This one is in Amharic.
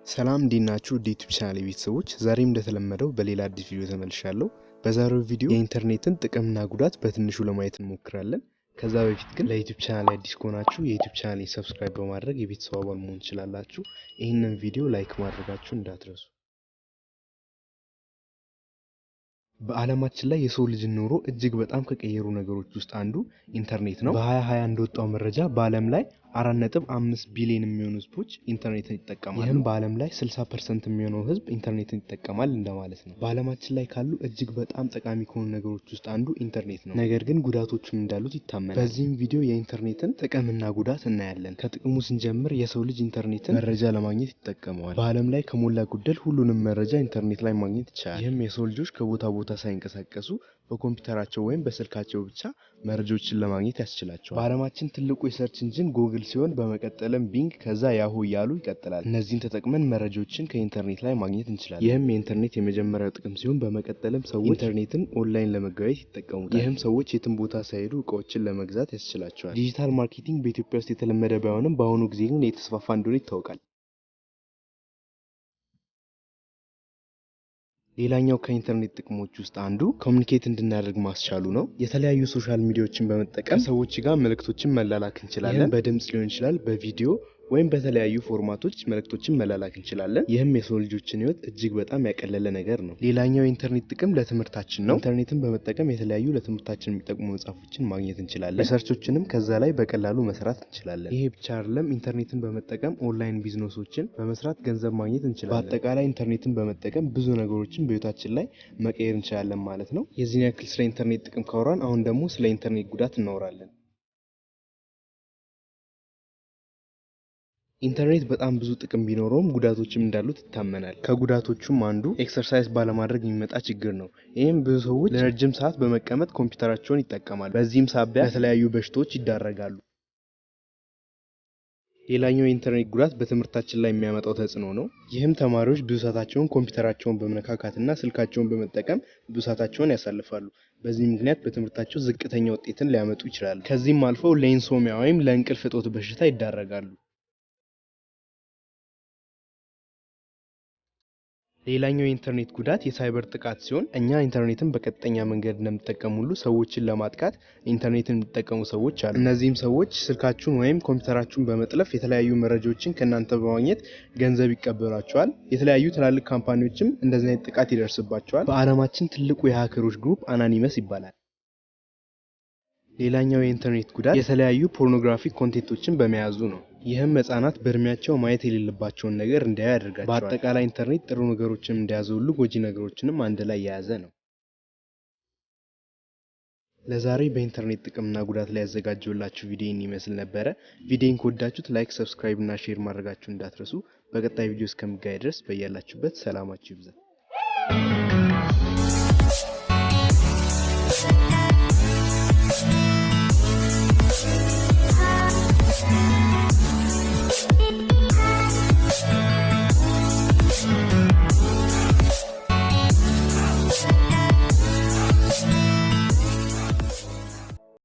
ሰላም እንዲናችሁ ዩቲዩብ ቻናል ቤተሰቦች ዛሬም እንደተለመደው በሌላ አዲስ ቪዲዮ ተመልሻለሁ። በዛሬው ቪዲዮ የኢንተርኔትን ጥቅምና ጉዳት በትንሹ ለማየት እንሞክራለን። ከዛ በፊት ግን ለዩቲዩብ ቻናል አዲስ ከሆናችሁ የዩቲዩብ ቻናሌን ሰብስክራይብ በማድረግ የቤተሰብ አባል መሆን ትችላላችሁ። ይሄንን ቪዲዮ ላይክ ማድረጋችሁ እንዳትረሱ። በአለማችን ላይ የሰው ልጅ ኑሮ እጅግ በጣም ከቀየሩ ነገሮች ውስጥ አንዱ ኢንተርኔት ነው። በ2020 እንደወጣው መረጃ በአለም ላይ 4.5 ቢሊዮን የሚሆኑ ህዝቦች ኢንተርኔትን ይጠቀማሉ። ይህም በአለም ላይ 60% የሚሆነው ህዝብ ኢንተርኔትን ይጠቀማል እንደማለት ነው። በአለማችን ላይ ካሉ እጅግ በጣም ጠቃሚ ከሆኑ ነገሮች ውስጥ አንዱ ኢንተርኔት ነው። ነገር ግን ጉዳቶችም እንዳሉት ይታመናል። በዚህም ቪዲዮ የኢንተርኔትን ጥቅምና ጉዳት እናያለን። ከጥቅሙ ስንጀምር የሰው ልጅ ኢንተርኔትን መረጃ ለማግኘት ይጠቀማል። በአለም ላይ ከሞላ ጎደል ሁሉንም መረጃ ኢንተርኔት ላይ ማግኘት ይቻላል። ይህም የሰው ልጆች ከቦታ ቦታ ሳይንቀሳቀሱ በኮምፒውተራቸው ወይም በስልካቸው ብቻ መረጃዎችን ለማግኘት ያስችላቸዋል። በአለማችን ትልቁ የሰርች ኢንጂን ጉግል ሲሆን በመቀጠልም ቢንግ ከዛ ያሁ ያሉ ይቀጥላል። እነዚህን ተጠቅመን መረጃዎችን ከኢንተርኔት ላይ ማግኘት እንችላለን። ይህም የኢንተርኔት የመጀመሪያው ጥቅም ሲሆን በመቀጠልም ሰዎች ኢንተርኔትን ኦንላይን ለመገበያየት ይጠቀሙታል። ይህም ሰዎች የትም ቦታ ሳይሄዱ እቃዎችን ለመግዛት ያስችላቸዋል። ዲጂታል ማርኬቲንግ በኢትዮጵያ ውስጥ የተለመደ ባይሆንም በአሁኑ ጊዜ ግን የተስፋፋ እንደሆነ ይታወቃል። ሌላኛው ከኢንተርኔት ጥቅሞች ውስጥ አንዱ ኮሙኒኬት እንድናደርግ ማስቻሉ ነው። የተለያዩ ሶሻል ሚዲያዎችን በመጠቀም ሰዎች ጋር መልእክቶችን መላላክ እንችላለን። በድምጽ ሊሆን ይችላል፣ በቪዲዮ ወይም በተለያዩ ፎርማቶች መልእክቶችን መላላክ እንችላለን። ይህም የሰው ልጆችን ህይወት እጅግ በጣም ያቀለለ ነገር ነው። ሌላኛው የኢንተርኔት ጥቅም ለትምህርታችን ነው። ኢንተርኔትን በመጠቀም የተለያዩ ለትምህርታችን የሚጠቅሙ መጽሐፎችን ማግኘት እንችላለን። ሪሰርቾችንም ከዛ ላይ በቀላሉ መስራት እንችላለን። ይሄ ብቻ አይደለም፣ ኢንተርኔትን በመጠቀም ኦንላይን ቢዝነሶችን በመስራት ገንዘብ ማግኘት እንችላለን። በአጠቃላይ ኢንተርኔትን በመጠቀም ብዙ ነገሮችን በህይወታችን ላይ መቀየር እንችላለን ማለት ነው። የዚህን ያክል ስለ ኢንተርኔት ጥቅም ካወራን አሁን ደግሞ ስለ ኢንተርኔት ጉዳት እናወራለን። ኢንተርኔት በጣም ብዙ ጥቅም ቢኖረውም ጉዳቶችም እንዳሉት ይታመናል። ከጉዳቶቹም አንዱ ኤክሰርሳይዝ ባለማድረግ የሚመጣ ችግር ነው። ይህም ብዙ ሰዎች ለረጅም ሰዓት በመቀመጥ ኮምፒውተራቸውን ይጠቀማሉ። በዚህም ሳቢያ ለተለያዩ በሽታዎች ይዳረጋሉ። ሌላኛው የኢንተርኔት ጉዳት በትምህርታችን ላይ የሚያመጣው ተጽዕኖ ነው። ይህም ተማሪዎች ብዙ ሰዓታቸውን ኮምፒውተራቸውን በመነካካትና ስልካቸውን በመጠቀም ብዙ ሰዓታቸውን ያሳልፋሉ። በዚህ ምክንያት በትምህርታቸው ዝቅተኛ ውጤትን ሊያመጡ ይችላሉ። ከዚህም አልፈው ለኢንሶሚያ ወይም ለእንቅልፍ እጦት በሽታ ይዳረጋሉ። ሌላኛው የኢንተርኔት ጉዳት የሳይበር ጥቃት ሲሆን እኛ ኢንተርኔትን በቀጥተኛ መንገድ እንደምንጠቀም ሁሉ ሰዎችን ለማጥቃት ኢንተርኔትን የሚጠቀሙ ሰዎች አሉ። እነዚህም ሰዎች ስልካችሁን ወይም ኮምፒውተራችሁን በመጥለፍ የተለያዩ መረጃዎችን ከናንተ በማግኘት ገንዘብ ይቀበሏቸዋል። የተለያዩ ትላልቅ ካምፓኒዎችም እንደዚህ አይነት ጥቃት ይደርስባቸዋል። በአለማችን ትልቁ የሃከሮች ግሩፕ አናኒመስ ይባላል። ሌላኛው የኢንተርኔት ጉዳት የተለያዩ ፖርኖግራፊክ ኮንቴንቶችን በመያዙ ነው። ይህም ህፃናት በእድሜያቸው ማየት የሌለባቸውን ነገር እንዲያዩ ያደርጋቸዋል። በአጠቃላይ ኢንተርኔት ጥሩ ነገሮችን እንደያዘ ሁሉ ጎጂ ነገሮችንም አንድ ላይ የያዘ ነው። ለዛሬ በኢንተርኔት ጥቅምና ጉዳት ላይ ያዘጋጀሁላችሁ ቪዲዮን ይመስል ነበር። ቪዲዮን ከወዳችሁት ላይክ፣ ሰብስክራይብ እና ሼር ማድረጋችሁን እንዳትረሱ። በቀጣይ ቪዲዮ እስከምንገናኝ ድረስ በያላችሁበት ሰላማችሁ ይብዛ።